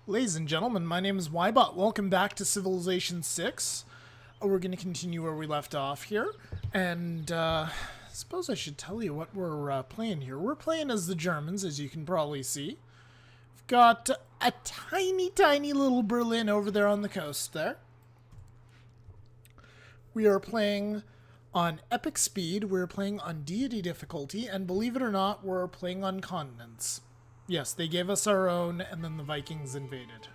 Ladies and gentlemen, my name is Ybot. Welcome back to Civilization 6. We're going to continue where we left off here. And I suppose I should tell you what we're playing here. We're playing as the Germans, as you can probably see. We've got a tiny, tiny little Berlin over there on the coast there. We are playing on epic speed. We're playing on deity difficulty. And believe it or not, we're playing on continents. Yes, they gave us our own, and then the Vikings invaded.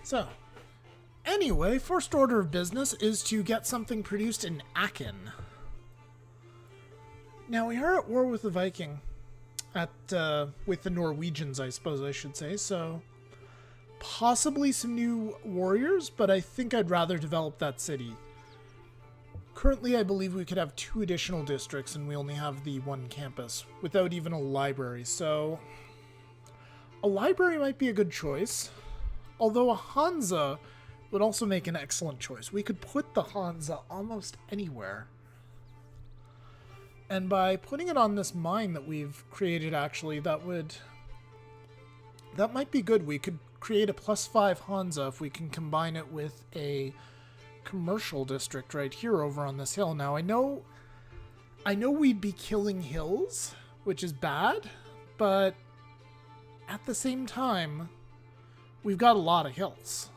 So, anyway, first order of business is to get something produced in Aachen. Now, we are at war with the Viking. With the Norwegians, I suppose I should say, so possibly some new warriors, but I think I'd rather develop that city. Currently, I believe we could have 2 additional districts, and we only have the 1 campus, without even a library, so a library might be a good choice, although a Hansa would also make an excellent choice. We could put the Hansa almost anywhere. And by putting it on this mine that we've created, actually, that might be good. We could create a +5 Hansa if we can combine it with a commercial district right here over on this hill. Now, I know we'd be killing hills, which is bad, but at the same time, we've got a lot of hills.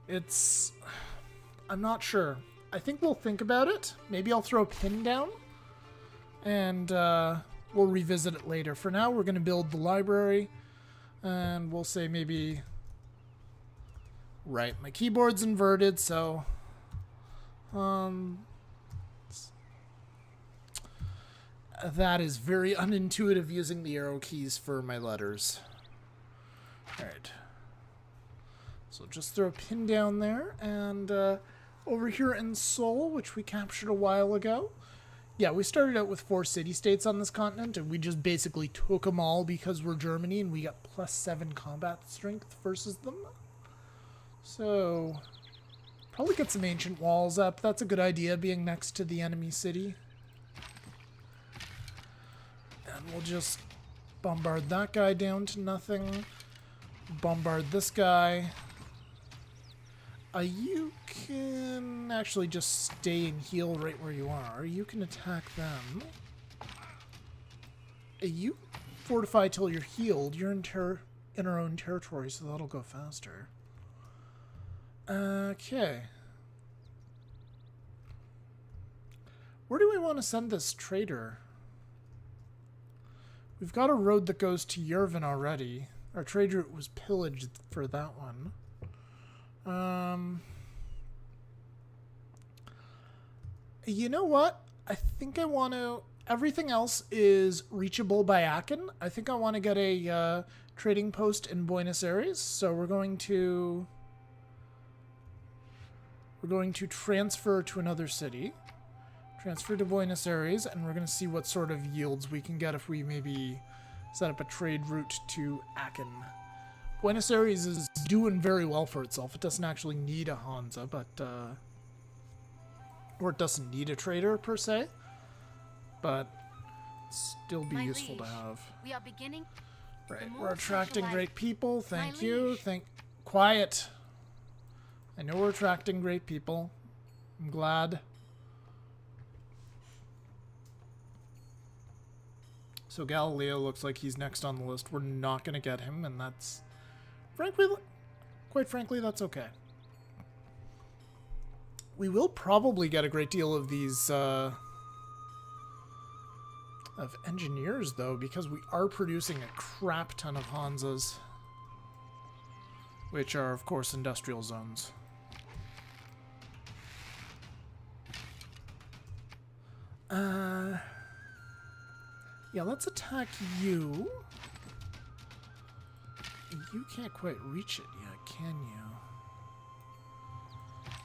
I'm not sure. I think we'll think about it. Maybe I'll throw a pin down, and we'll revisit it later. For now, we're going to build the library, and we'll say maybe... Right, my keyboard's inverted, so... that is very unintuitive using the arrow keys for my letters. Alright. So just throw a pin down there, and over here in Seoul, which we captured a while ago. Yeah, we started out with 4 city-states on this continent, and we just basically took them all because we're Germany, and we got +7 combat strength versus them. So, probably get some ancient walls up. That's a good idea, being next to the enemy city. And we'll just bombard that guy down to nothing. Bombard this guy. You can actually just stay and heal right where you are. You can attack them. You fortify till you're healed. You're in our own territory, so that'll go faster. Okay. Where do we want to send this trader? We've got a road that goes to Yerevan already. Our trade route was pillaged for that one. You know what? I think I want to... Everything else is reachable by Aachen. I think I want to get a trading post in Buenos Aires. So we're going to transfer to another city. Transfer to Buenos Aires, and we're going to see what sort of yields we can get if we maybe set up a trade route to Aachen. Buenos Aires is doing very well for itself. It doesn't actually need a Hansa, but... or it doesn't need a trader, per se. But still be useful to have. We are beginning. Right, we're attracting great people. Thank you. Quiet. I know we're attracting great people. I'm glad. So Galileo looks like he's next on the list. We're not going to get him, and that's... Quite frankly, that's okay. We will probably get a great deal of these, of engineers, though, because we are producing a crap ton of Hansas. Which are, of course, industrial zones. Yeah, let's attack you. You can't quite reach it yet, can you?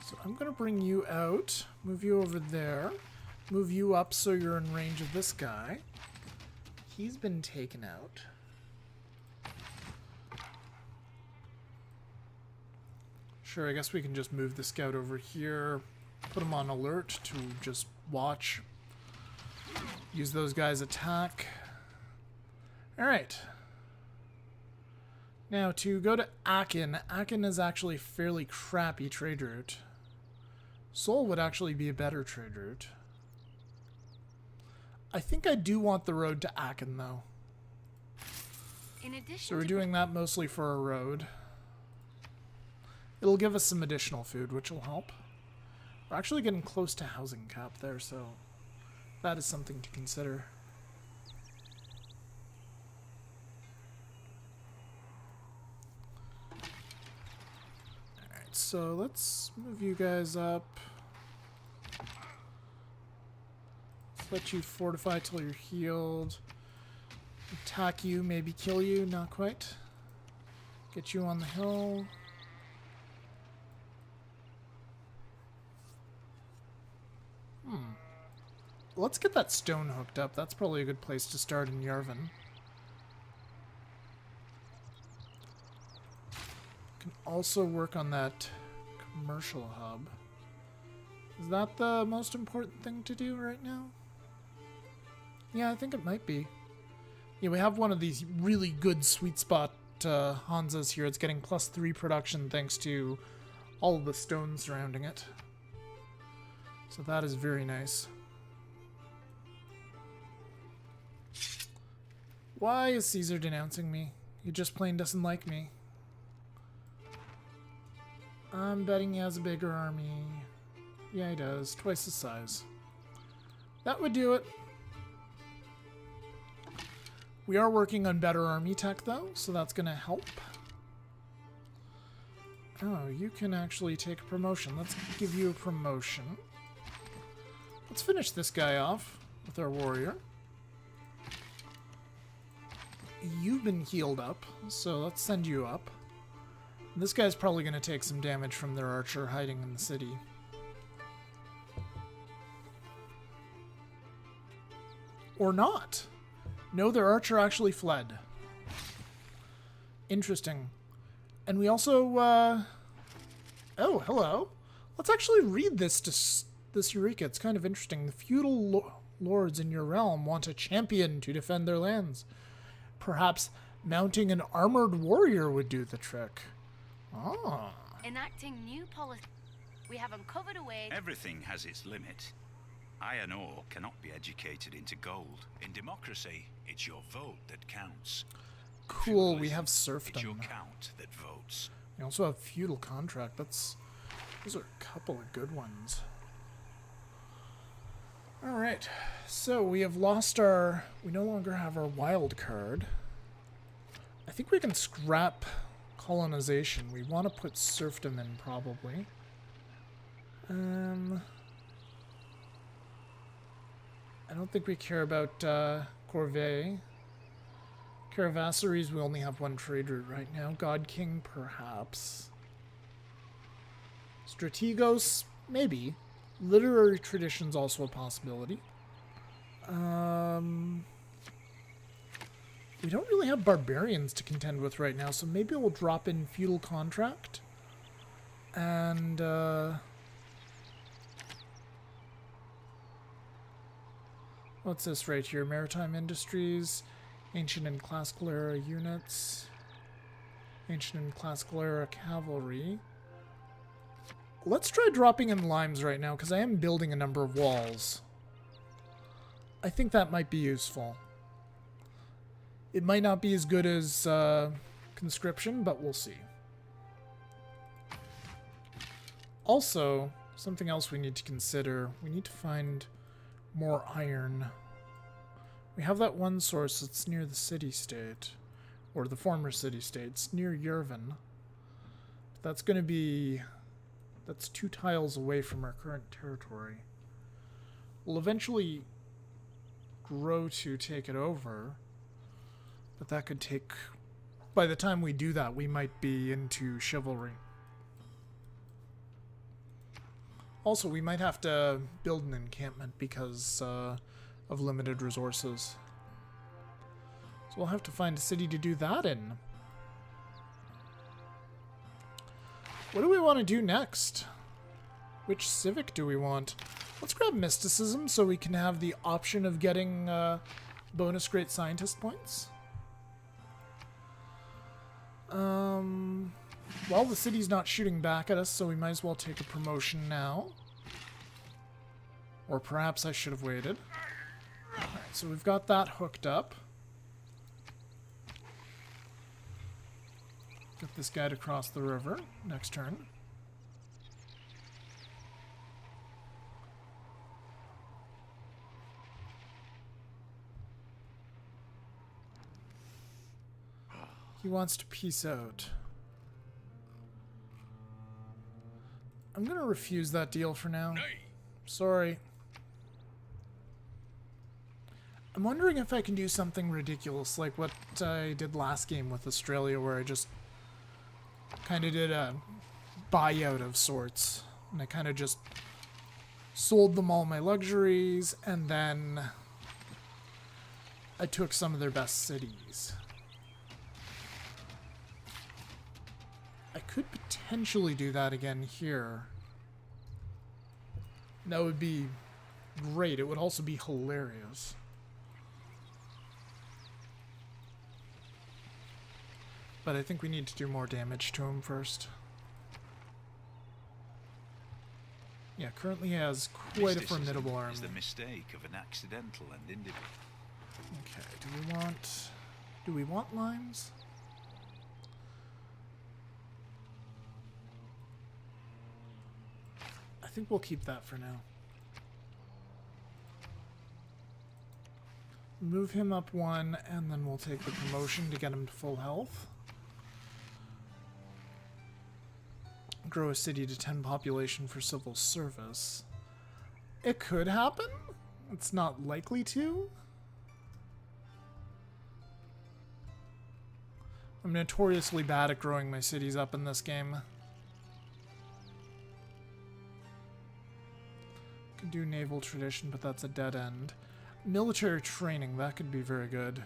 So I'm going to bring you out, move you over there, move you up so you're in range of this guy. He's been taken out. Sure, I guess we can just move the scout over here, put him on alert to just watch. Use those guys' attack. Alright. Now, to go to Aachen, Aachen is actually a fairly crappy trade route. Seoul would actually be a better trade route. I think I do want the road to Aachen, though. So we're doing that mostly for a road. It'll give us some additional food, which will help. We're actually getting close to housing cap there, so that is something to consider. Alright, so let's move you guys up. Let's let you fortify till you're healed. Attack you, maybe kill you, not quite. Get you on the hill. Let's get that stone hooked up. That's probably a good place to start in Yarvan. Can also work on that commercial hub. Is that the most important thing to do right now? Yeah, I think it might be. Yeah, we have one of these really good sweet spot Hansas here. It's getting +3 production thanks to all of the stones surrounding it. So that is very nice. Why is Caesar denouncing me? He just plain doesn't like me. I'm betting he has a bigger army. Yeah, he does. Twice the size. That would do it. We are working on better army tech, though, so that's going to help. Oh, you can actually take a promotion. Let's give you a promotion. Let's finish this guy off with our warrior. You've been healed up, so let's send you up. This guy's probably going to take some damage from their archer hiding in the city. Or not. No, their archer actually fled. Interesting. And we also, oh, hello. Let's actually read this Eureka. It's kind of interesting. The feudal lords in your realm want a champion to defend their lands. Perhaps mounting an armored warrior would do the trick. Ah. Enacting new policy. We have uncovered a way. Everything has its limit. Iron ore cannot be educated into gold. In democracy, it's your vote that counts. Cool, we have serfdom. It's your count that votes. We also have feudal contract. Those are a couple of good ones. Alright, so we have lost we no longer have our wild card. I think we can scrap colonization. We want to put serfdom in, probably. I don't think we care about Corvée. Caravassaries, we only have one trade route right now. God King, perhaps. Strategos, maybe. Literary tradition's also a possibility. We don't really have barbarians to contend with right now, so maybe we'll drop in feudal contract. And, what's this right here? Maritime industries, ancient and classical era units, ancient and classical era cavalry. Let's try dropping in limes right now, because I am building a number of walls. I think that might be useful. It might not be as good as conscription, but we'll see. Also, something else we need to consider. We need to find more iron. We have that one source that's near the city-state, or the former city-state. It's near Yarvan. That's going to be... That's 2 tiles away from our current territory. We'll eventually grow to take it over, but that could take... By the time we do that, we might be into chivalry. Also, we might have to build an encampment because of limited resources. So we'll have to find a city to do that in. What do we want to do next? Which civic do we want? Let's grab mysticism so we can have the option of getting bonus great scientist points. Well, the city's not shooting back at us, so we might as well take a promotion now. Or perhaps I should have waited. Alright, so we've got that hooked up. Get this guy to cross the river next turn. He wants to peace out. I'm going to refuse that deal for now. Sorry. I'm wondering if I can do something ridiculous like what I did last game with Australia, where I just kind of did a buyout of sorts. And I kind of just sold them all my luxuries, and then I took some of their best cities. I could potentially do that again here. That would be great. It would also be hilarious. But I think we need to do more damage to him first. Yeah, currently he has quite a formidable army. Is the mistake of an accidental and individual. Okay, do we want limes? I think we'll keep that for now. Move him up one, and then we'll take the promotion to get him to full health. Grow a city to 10 population for civil service. It could happen. It's not likely to. I'm notoriously bad at growing my cities up in this game. Could do naval tradition, but that's a dead end. Military training, that could be very good.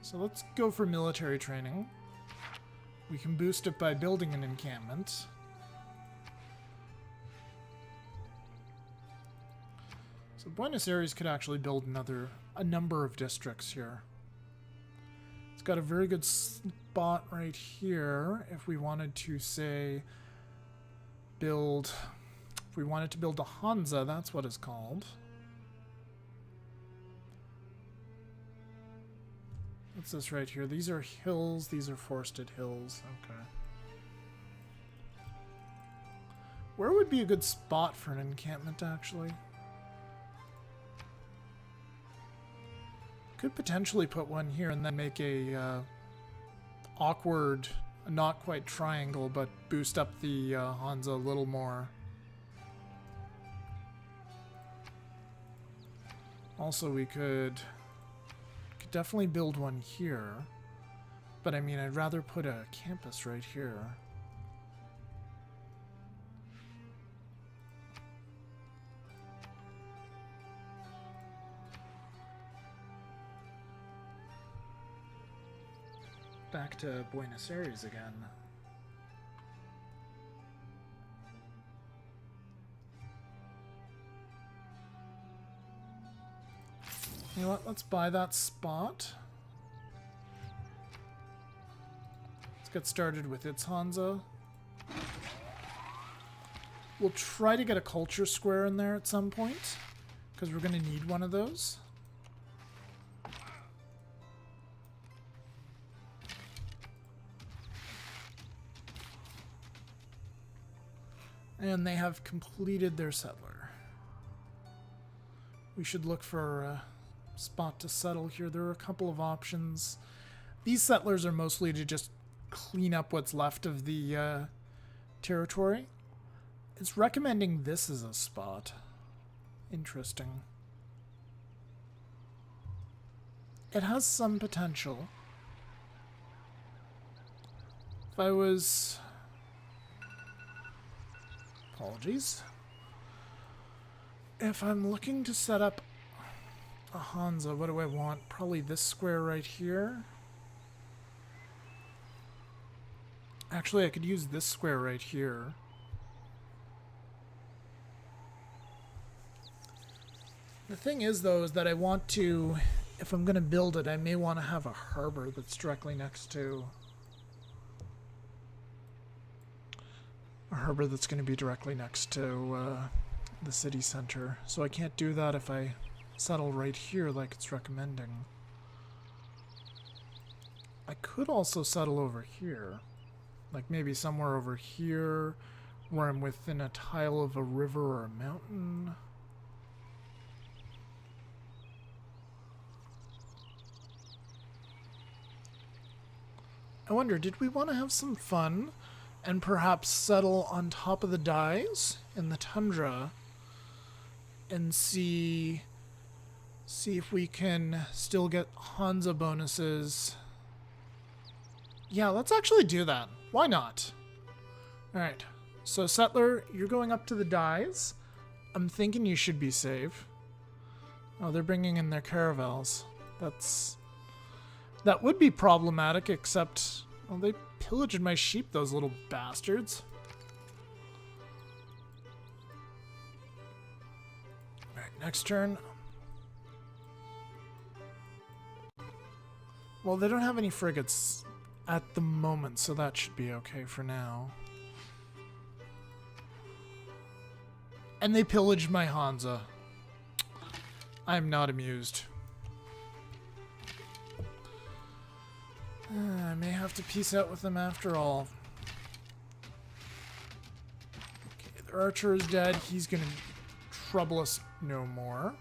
So let's go for military training. We can boost it by building an encampment. So Buenos Aires could actually build a number of districts here. It's got a very good spot right here if we wanted to, say, if we wanted to build a Hansa, that's what it's called. What's this right here? These are hills. These are forested hills. Okay. Where would be a good spot for an encampment, actually? Could potentially put one here and then make a awkward, not quite triangle, but boost up the Hansa a little more. Also, we could definitely build one here, but I mean, I'd rather put a campus right here. Back to Buenos Aires again. You know what? Let's buy that spot. Let's get started with its Hansa. We'll try to get a culture square in there at some point, because we're going to need one of those. And they have completed their settler. We should look for spot to settle here. There are a couple of options. These settlers are mostly to just clean up what's left of the territory. It's recommending this as a spot. Interesting. It has some potential. If I was... Apologies. If I'm looking to set up a Hansa, what do I want? Probably this square right here. Actually, I could use this square right here. The thing is, though, is that I want to... if I'm going to build it, I may want to have a harbor that's directly next to... A harbor that's going to be directly next to the city center. So I can't do that if I settle right here like it's recommending. I could also settle over here. Like maybe somewhere over here where I'm within a tile of a river or a mountain. I wonder, did we want to have some fun and perhaps settle on top of the dyes in the tundra and see if we can still get Hansa bonuses? Yeah, let's actually do that. Why not? Alright, so Settler, you're going up to the dyes. I'm thinking you should be safe. Oh, they're bringing in their caravels. That would be problematic, except... Well, they pillaged my sheep, those little bastards. Alright, next turn. Well, they don't have any frigates at the moment, so that should be okay for now. And they pillaged my Hansa. I'm not amused. I may have to peace out with them after all. Okay, their archer is dead. He's gonna trouble us no more.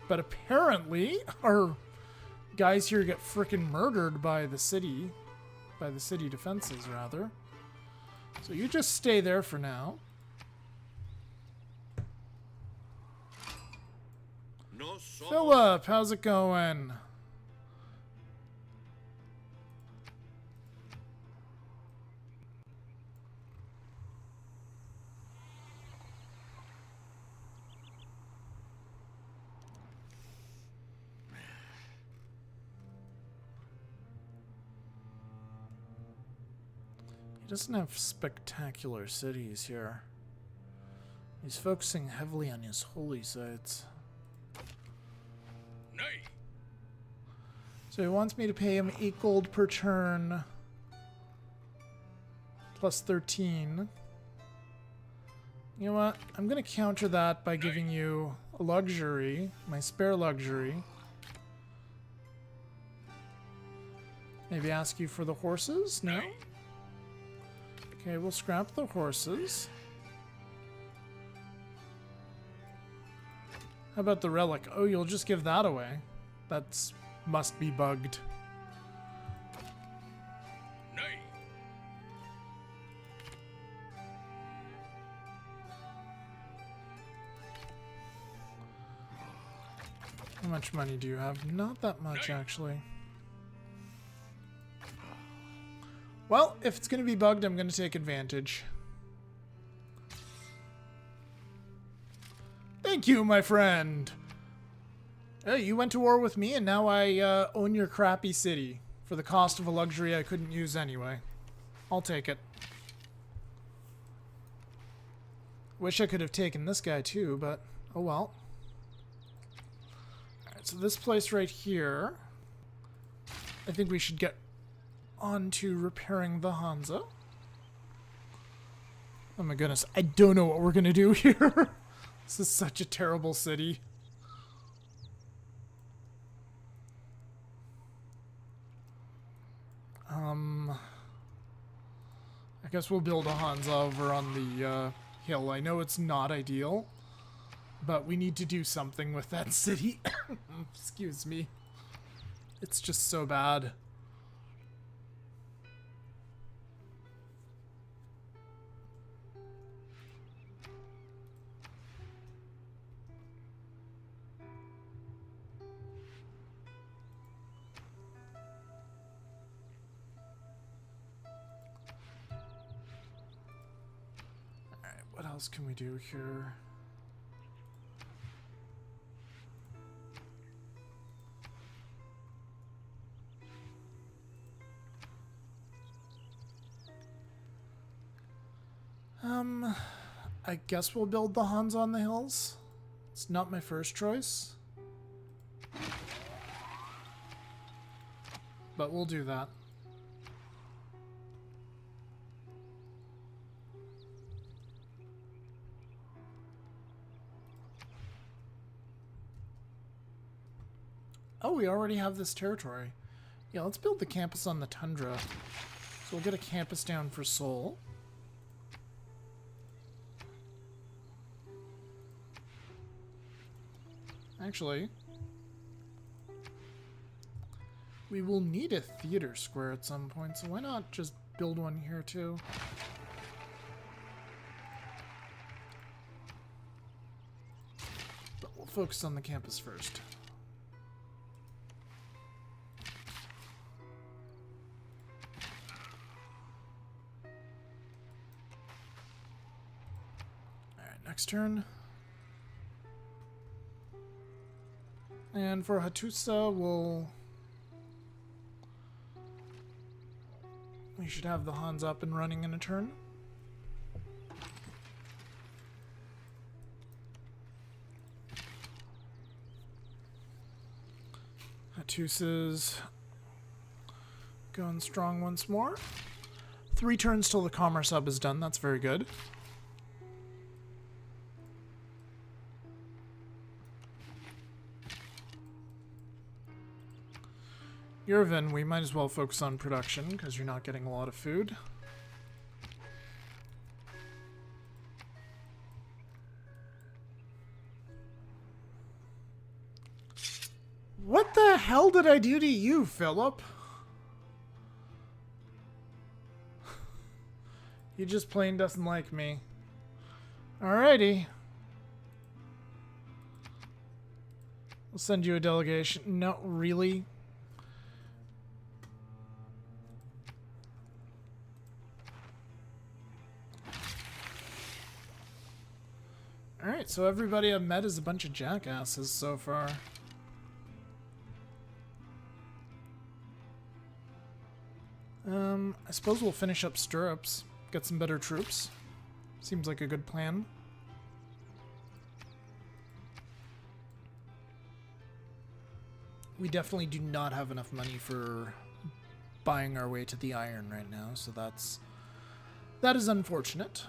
But apparently, our guys here get frickin' murdered by the city. By the city defenses, rather. So you just stay there for now. No, Philip, how's it going? He doesn't have spectacular cities here. He's focusing heavily on his holy sites. Nay. So he wants me to pay him 8 gold per turn. Plus 13. You know what? I'm going to counter that by giving you a luxury. My spare luxury. Maybe ask you for the horses? No? Okay, we'll scrap the horses. How about the relic? Oh, you'll just give that away. That's must be bugged. Nay. How much money do you have? Not that much, actually. Well, if it's going to be bugged, I'm going to take advantage. Thank you, my friend. Hey, you went to war with me, and now I own your crappy city for the cost of a luxury I couldn't use anyway. I'll take it. Wish I could have taken this guy too, but oh well. Alright, so this place right here, I think we should get on to repairing the Hansa. Oh my goodness, I don't know what we're gonna do here. This is such a terrible city. I guess we'll build a Hansa over on the hill. I know it's not ideal, but we need to do something with that city. Excuse me. It's just so bad. What else can we do here? I guess we'll build the Hansa on the hills. It's not my first choice. but we'll do that. Oh, we already have this territory. Yeah, let's build the campus on the tundra. So we'll get a campus down for Seoul. Actually, we will need a theater square at some point, so why not just build one here too? But we'll focus on the campus first. Alright, next turn. And for Hattusa, we should have the Hansa up and running in a turn. Hattusa's going strong once more. 3 turns till the Commerce Hub is done. That's very good. Yervin, we might as well focus on production because you're not getting a lot of food. What the hell did I do to you, Philip? He just plain doesn't like me. Alrighty. We'll send you a delegation. No, really? Alright, so everybody I've met is a bunch of jackasses so far. I suppose we'll finish up stirrups, get some better troops. Seems like a good plan. We definitely do not have enough money for buying our way to the iron right now, so that is unfortunate.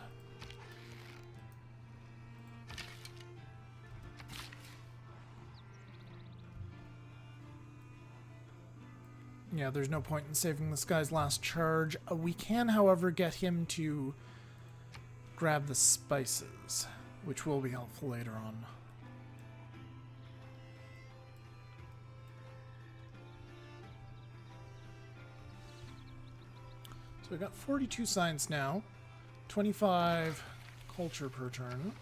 Yeah, there's no point in saving this guy's last charge. We can, however, get him to grab the spices, which will be helpful later on. So we've got 42 science now, 25 culture per turn.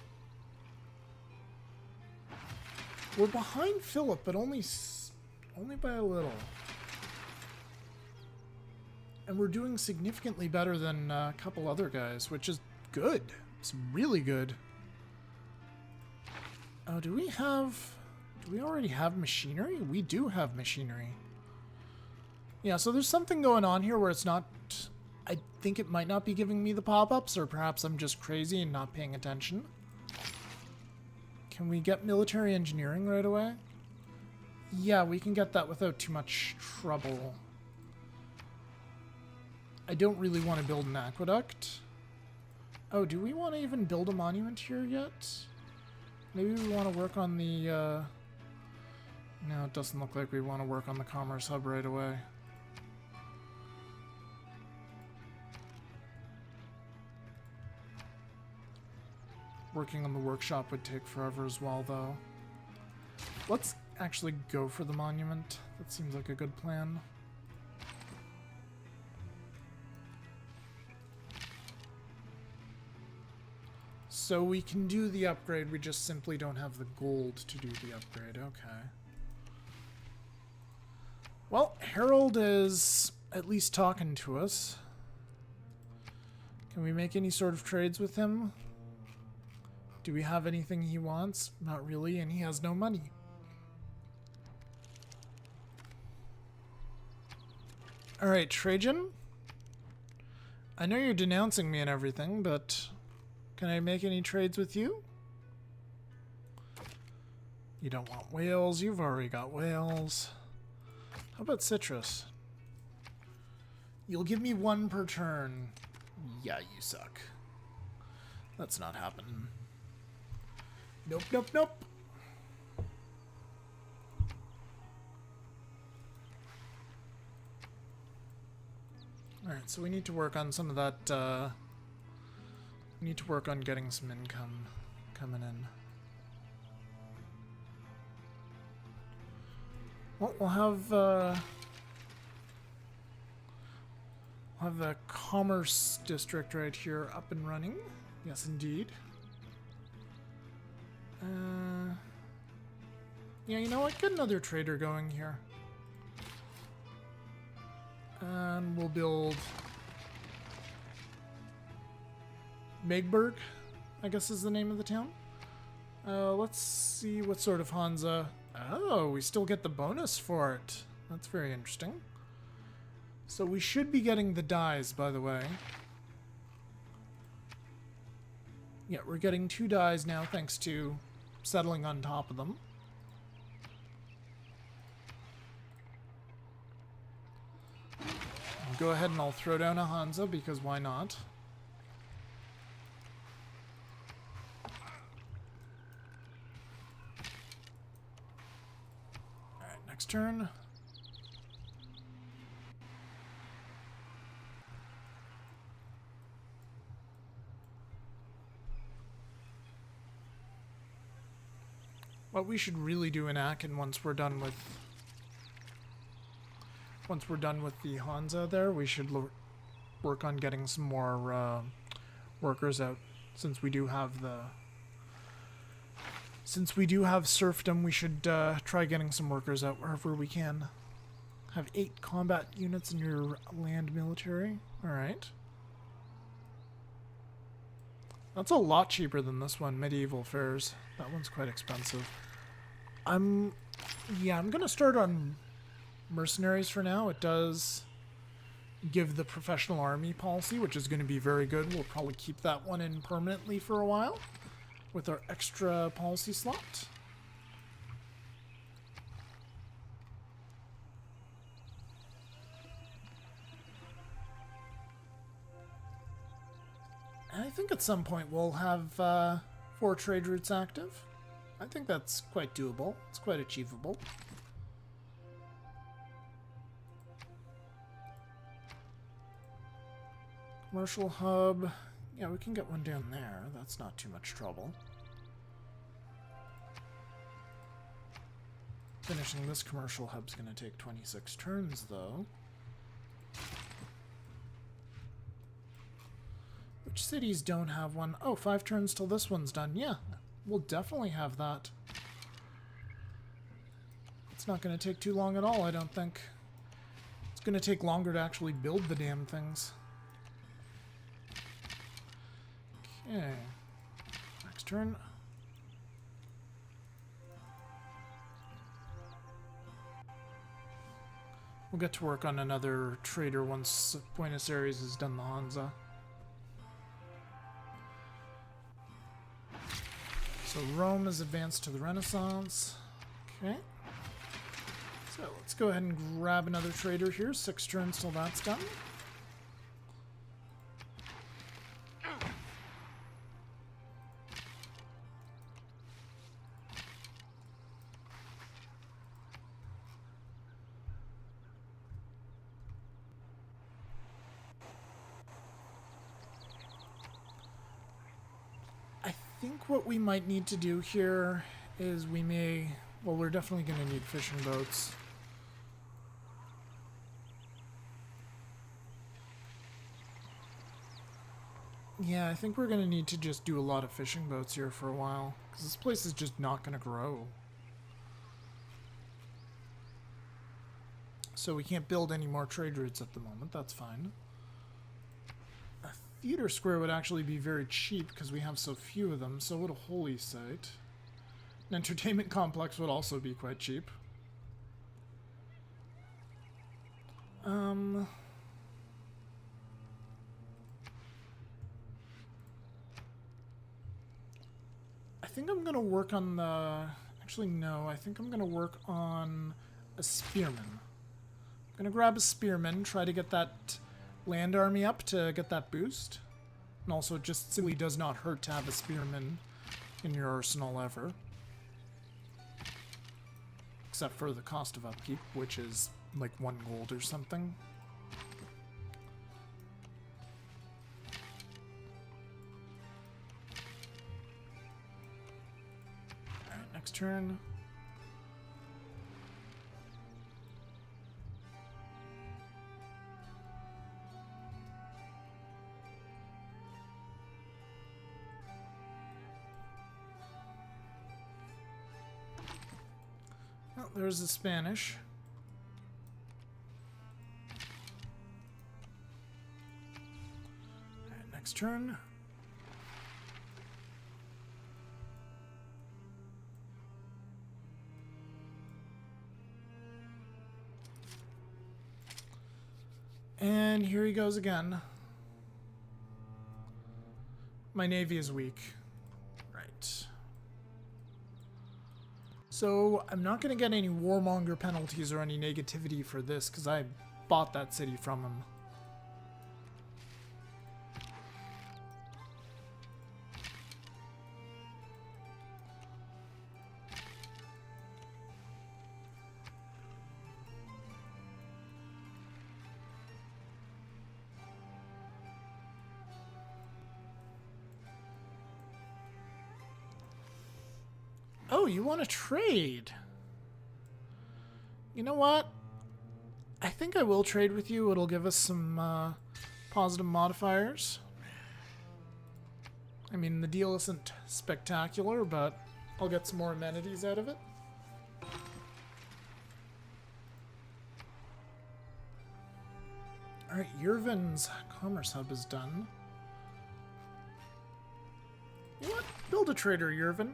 We're behind Philip, but only by a little. And we're doing significantly better than a couple other guys, which is good. It's really good. Oh, do we already have machinery? We do have machinery. Yeah, so there's something going on here where it's not... I think it might not be giving me the pop-ups, or perhaps I'm just crazy and not paying attention. Can we get military engineering right away? Yeah, we can get that without too much trouble. I don't really want to build an aqueduct. Oh, do we want to even build a monument here yet? Maybe we want to work on the... No, it doesn't look like we want to work on the Commerce Hub right away. Working on the workshop would take forever as well, though. Let's actually go for the monument. That seems like a good plan. So we can do the upgrade, we just simply don't have the gold to do the upgrade. Okay. Well, Harold is at least talking to us. Can we make any sort of trades with him? Do we have anything he wants? Not really, and he has no money. Alright, Trajan. I know you're denouncing me and everything, but... Can I make any trades with you? You don't want whales. You've already got whales. How about citrus? You'll give me 1 per turn. Yeah, you suck. That's not happening. Nope, nope, nope. Alright, so we need to work on some of that, we need to work on getting some income coming in. Well, we'll have the commerce district right here up and running. Yes, indeed. Yeah, you know what? Get another trader going here. And we'll build Megburg, I guess is the name of the town. Let's see what sort of Hansa. Oh, we still get the bonus for it. That's very interesting. So we should be getting the dies, by the way. Yeah, we're getting 2 dies now thanks to settling on top of them. I'll go ahead and I'll throw down a Hansa because why not? Alright, next turn. What we should really do in Aachen once we're done with the Hansa there, we should work on getting some more workers out. Since we do have serfdom, we should try getting some workers out wherever we can. Have 8 combat units in your land military. Alright. That's a lot cheaper than this one, Medieval Fairs. That one's quite expensive. I'm gonna start on mercenaries for now. It does give the professional army policy, which is going to be very good. We'll probably keep that one in permanently for a while with our extra policy slot. And I think at some point we'll have 4 trade routes active. I think that's quite doable. It's quite achievable. Commercial hub. Yeah, we can get one down there. That's not too much trouble. Finishing this commercial hub's going to take 26 turns, though. Which cities don't have one? Oh, 5 turns till this one's done. Yeah, we'll definitely have that. It's not going to take too long at all, I don't think. It's going to take longer to actually build the damn things. Okay. Next turn. We'll get to work on another trader once Buenos Aires has done the Hansa. So Rome is advanced to the Renaissance. Okay. So let's go ahead and grab another trader here. 6 turns till that's done. I think what we might need to do here is we're definitely going to need fishing boats. Yeah, I think we're going to need to just do a lot of fishing boats here for a while, because this place is just not going to grow. So we can't build any more trade routes at the moment, that's fine. A theater square would actually be very cheap because we have so few of them, so would a holy site. An entertainment complex would also be quite cheap. I think I'm gonna work on the... Actually, no. I think I'm gonna work on a spearman. I'm gonna grab a spearman, try to get that land army up to get that boost. And also, it just simply does not hurt to have a spearman in your arsenal ever. Except for the cost of upkeep, which is like 1 gold or something. Alright, next turn. Oh, there's the Spanish. Alright, next turn. And here he goes again. My navy is weak. Right. So, I'm not going to get any warmonger penalties or any negativity for this, because I bought that city from him. Oh, you want to trade? You know what? I think I will trade with you. It'll give us some positive modifiers. I mean, the deal isn't spectacular, but I'll get some more amenities out of it. Alright, Yervin's commerce hub is done. You know what? Build a trader, Yervin.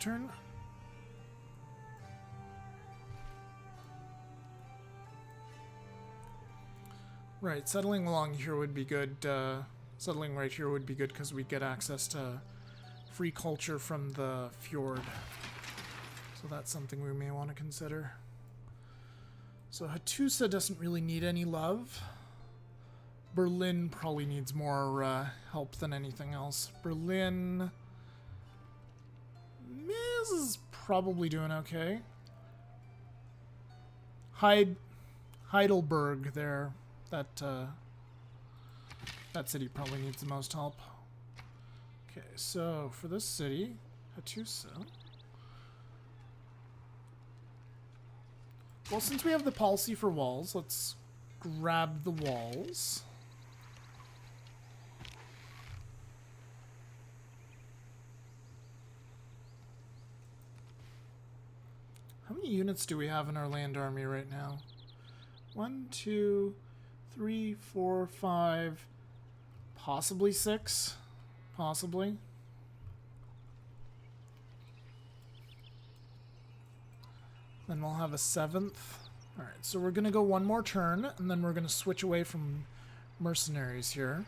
Turn. Right, settling along here would be good. Settling right here would be good because we get access to free culture from the fjord. So that's something we may want to consider. So Hattusa doesn't really need any love. Berlin probably needs more help than anything else. Berlin... Miz is probably doing okay. Heidelberg there. That city probably needs the most help. Okay, so for this city, Hattusa. Well, since we have the policy for walls, let's grab the walls. How many units do we have in our land army right now? 1, 2, 3, 4, 5, possibly 6. Possibly. Then we'll have a 7th. Alright, so we're going to go one more turn, and then we're going to switch away from mercenaries here.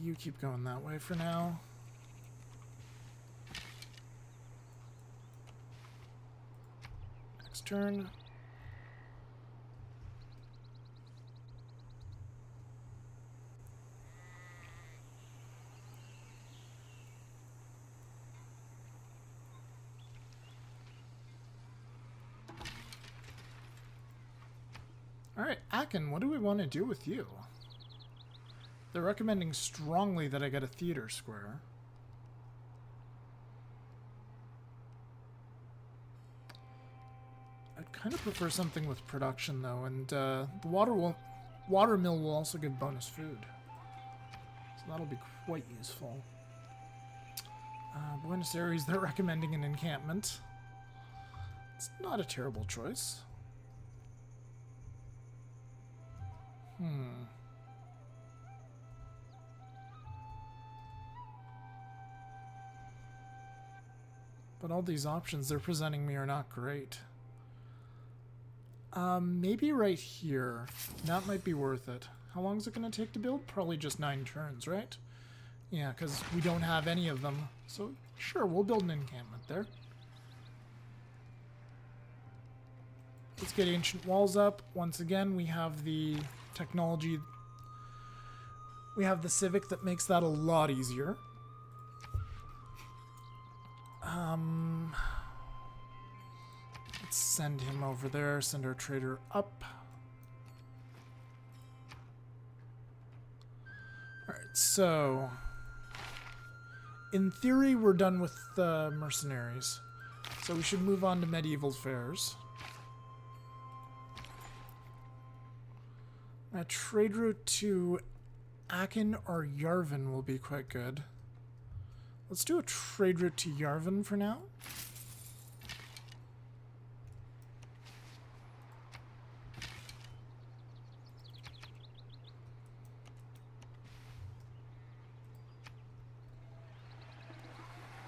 You keep going that way for now. Next turn. Alright, Aachen, what do we want to do with you? They're recommending strongly that I get a theater square. I'd kind of prefer something with production, though, and the water mill will also give bonus food. So that'll be quite useful. Buenos Aires, they're recommending an encampment. It's not a terrible choice. But all these options they're presenting me are not great. Maybe right here. That might be worth it. How long is it going to take to build? Probably just 9 turns, right? Yeah, because we don't have any of them. So, sure, we'll build an encampment there. Let's get ancient walls up. Once again, we have the technology. We have the civic that makes that a lot easier. Let's send him over there. Send our trader up. Alright, so in theory, we're done with the mercenaries. So we should move on to medieval fairs. A trade route to Aachen or Yarvin will be quite good. Let's do a trade route to Yarvin for now.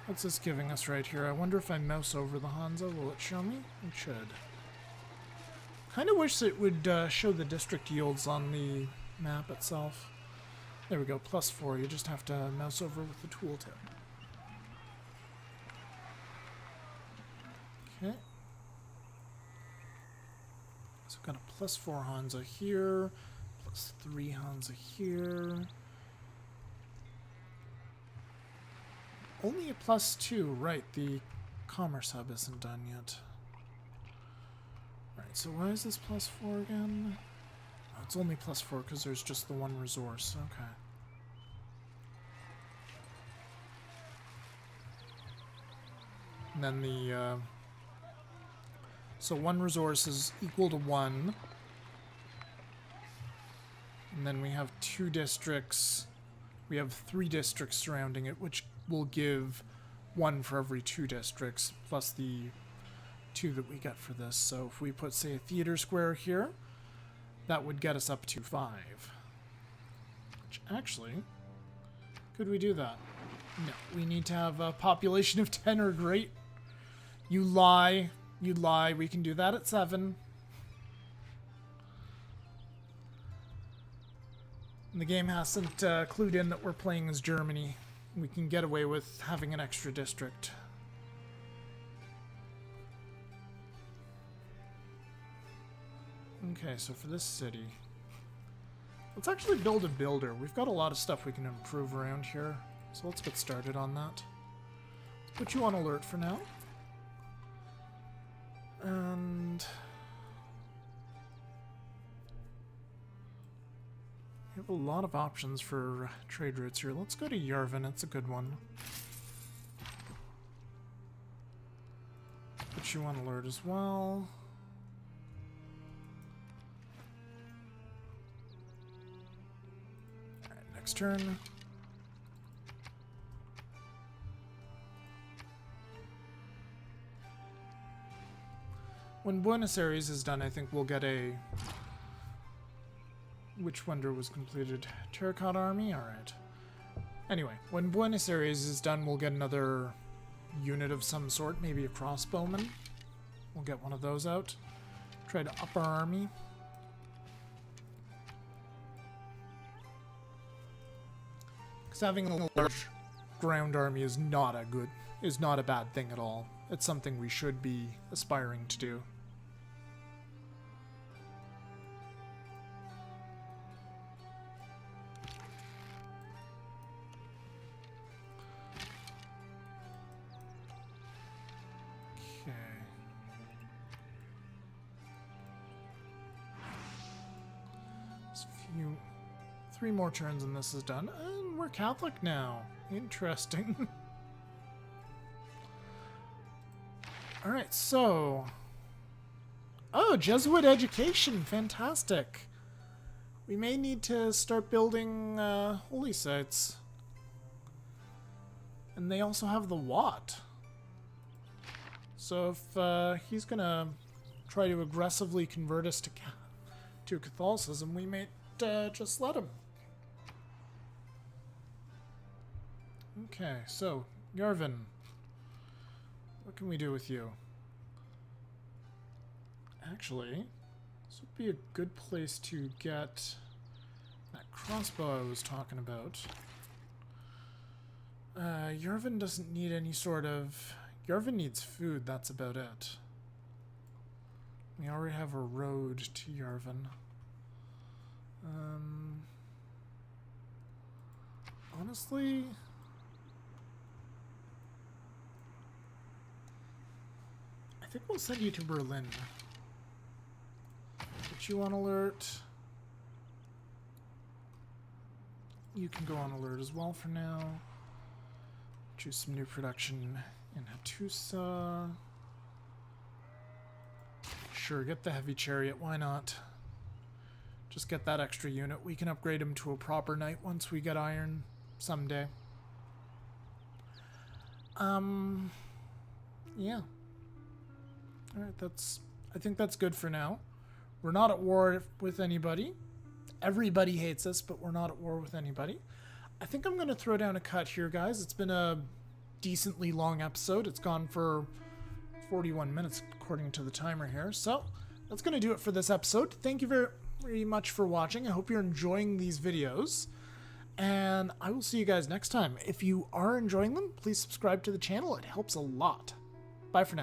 What's this giving us right here? I wonder if I mouse over the Hansa, will it show me? It should. Kind of wish it would show the district yields on the map itself. There we go, +4. You just have to mouse over with the tooltip. Okay. So I've got a +4 Hansa here, +3 Hansa here. Only a +2, right, the commerce hub isn't done yet. Alright, so why is this +4 again? Oh, it's only +4 because there's just the one resource, okay. And then the, so one resource is equal to 1. And then we have 2 districts. We have 3 districts surrounding it, which will give 1 for every 2 districts, plus the 2 that we get for this. So if we put, say, a theater square here, that would get us up to 5. Which actually, could we do that? No, we need to have a population of 10 or great. You lie. You lie. We can do that at 7. And the game hasn't clued in that we're playing as Germany. We can get away with having an extra district. Okay, so for this city, let's actually build a builder. We've got a lot of stuff we can improve around here, so let's get started on that. Let's put you on alert for now. And we have a lot of options for trade routes here. Let's go to Yarvin. It's a good one. Put you on alert as well. Alright, next turn. When Buenos Aires is done, I think we'll get a... Which wonder was completed? Terracotta Army? Alright. Anyway, when Buenos Aires is done, we'll get another unit of some sort, maybe a crossbowman. We'll get one of those out. Try to up our army. Because having a large ground army is not a bad thing at all. It's something we should be aspiring to do. Okay. 3 more turns and this is done. And we're Catholic now. Interesting. Alright, so... Oh, Jesuit education! Fantastic! We may need to start building holy sites. And they also have the Watt. So if he's gonna try to aggressively convert us to Catholicism, we may just let him. Okay, so, Yarvin. What can we do with you? Actually, this would be a good place to get crossbow I was talking about. Yarvin doesn't need any sort of... Yarvin needs food, that's about it. We already have a road to Yarvin. Honestly... I think we'll send you to Berlin. Put you on alert. You can go on alert as well for now. Choose some new production in Hattusa. Sure, get the heavy chariot, why not? Just get that extra unit. We can upgrade him to a proper knight once we get iron someday. Yeah. Alright, I think that's good for now. We're not at war with anybody. Everybody hates us, but we're not at war with anybody. I think I'm going to throw down a cut here, guys. It's been a decently long episode. It's gone for 41 minutes, according to the timer here. So, that's going to do it for this episode. Thank you very, very much for watching. I hope you're enjoying these videos. And I will see you guys next time. If you are enjoying them, please subscribe to the channel. It helps a lot. Bye for now.